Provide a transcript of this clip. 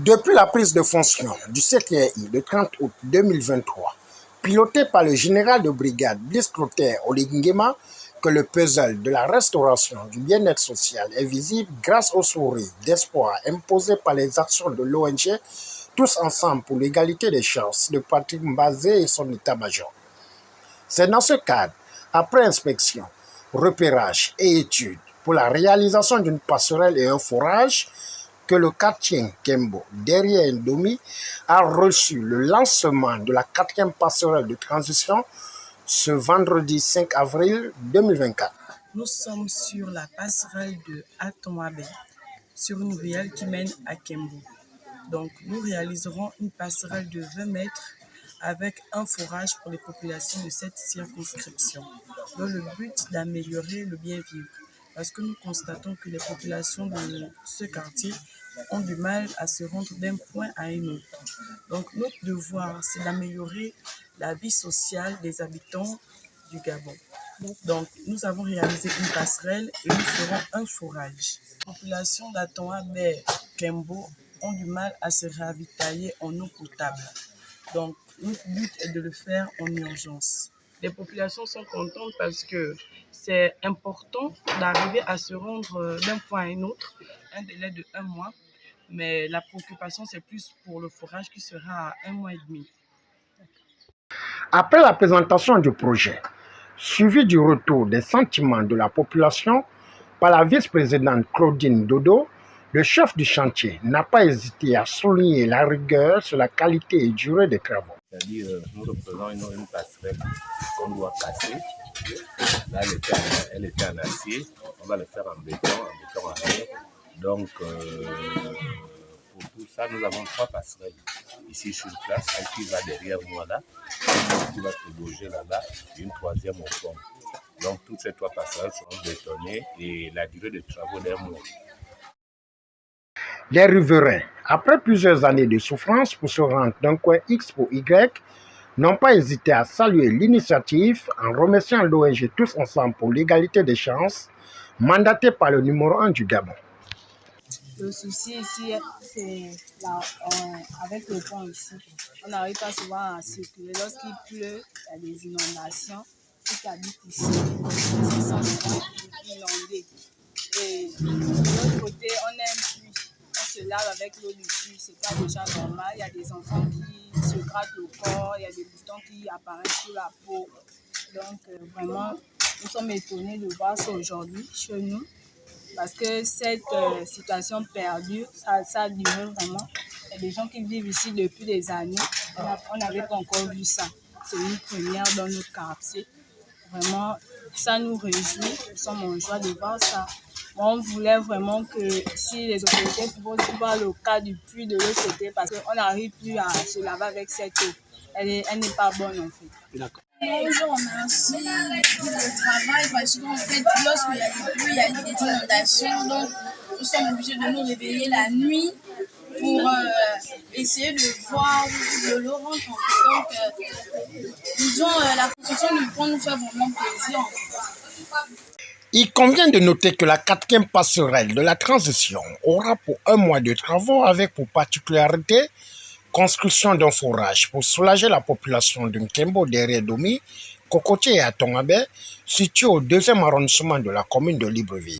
Depuis la prise de fonction du CTI le 30 août 2023, piloté par le général de brigade Blaise Clotaire Oligui-Nguema, que le puzzle de la restauration du bien-être social est visible grâce au sourire d'espoir imposé par les actions de l'ONG Tous Ensemble pour l'égalité des chances de Patrick Mbazé et son état-major. C'est dans ce cadre, après inspection, repérage et études pour la réalisation d'une passerelle et un forage, que le quartier Kembo, derrière Ndomi, a reçu le lancement de la 4e passerelle de transition ce vendredi 5 avril 2024. Nous sommes sur la passerelle de Atomabé, sur une ruelle qui mène à Kembo. Donc, nous réaliserons une passerelle de 20 mètres avec un forage pour les populations de cette circonscription, dans le but d'améliorer le bien-vivre. Parce que nous constatons que les populations de ce quartier ont du mal à se rendre d'un point à un autre. Donc, notre devoir, c'est d'améliorer la vie sociale des habitants du Gabon. Donc, nous avons réalisé une passerelle et nous ferons un forage. Les populations d'Atomabé, Kembo ont du mal à se ravitailler en eau potable. Donc, notre but est de le faire en urgence. Les populations sont contentes parce que c'est important d'arriver à se rendre d'un point à un autre, un délai de 1 mois. Mais la préoccupation, c'est plus pour le forage qui sera à 1 mois et demi. Après la présentation du projet, suivi du retour des sentiments de la population par la vice-présidente Claudine Dodo, le chef du chantier n'a pas hésité à souligner la rigueur sur la qualité et durée des travaux. C'est-à-dire, nous représentons une passerelle qu'on doit casser. Là, elle était en acier. On va le faire en béton armé. Donc, pour tout ça, nous avons 3 passerelles ici sur place. Celle qui va derrière moi là, une qui va se bouger là-bas, et une 3e au fond. Donc, toutes ces 3 passerelles seront bétonnées et la durée de travaux d'1 mois. Les riverains, après plusieurs années de souffrance pour se rendre d'un coin X pour Y, n'ont pas hésité à saluer l'initiative en remerciant l'ONG Tous Ensemble pour l'égalité des chances, mandatée par le numéro 1 du Gabon. Le souci ici, c'est avec le pont ici. On n'arrive pas souvent à circuler. Lorsqu'il pleut, il y a des inondations. Ceux qui habitent ici, ils sont souvent inondés. Et de l'autre côté, on a un puits. On se lave avec l'eau du puits. C'est pas déjà normal. Il y a des enfants qui se grattent le corps. Il y a des boutons qui apparaissent sur la peau. Donc, vraiment, nous sommes étonnés de voir ça aujourd'hui chez nous. Parce que cette situation perdure, ça a duré vraiment. Il y a des gens qui vivent ici depuis des années. On n'avait pas encore vu ça. C'est une première dans notre quartier. Vraiment, ça nous réjouit. Nous sommes en joie de voir ça. On voulait vraiment que si les autorités pouvaient voir le cas du puits de l'autre côté, parce qu'on n'arrive plus à se laver avec cette eau. Elle n'est pas bonne en fait. D'accord. Je remercie l'équipe de travail parce qu'en fait, lorsqu'il y a des pluies, il y a des inondations. Donc, nous sommes obligés de nous réveiller la nuit pour essayer de voir de l'eau rentre. Donc, disons, la construction du pont nous fait vraiment plaisir. En fait. Il convient de noter que la 4e passerelle de la transition aura pour 1 mois de travaux avec pour particularité construction d'un forage pour soulager la population de Kembo derrière Domi, Cocotier et Atomabé, situé au 2e arrondissement de la commune de Libreville.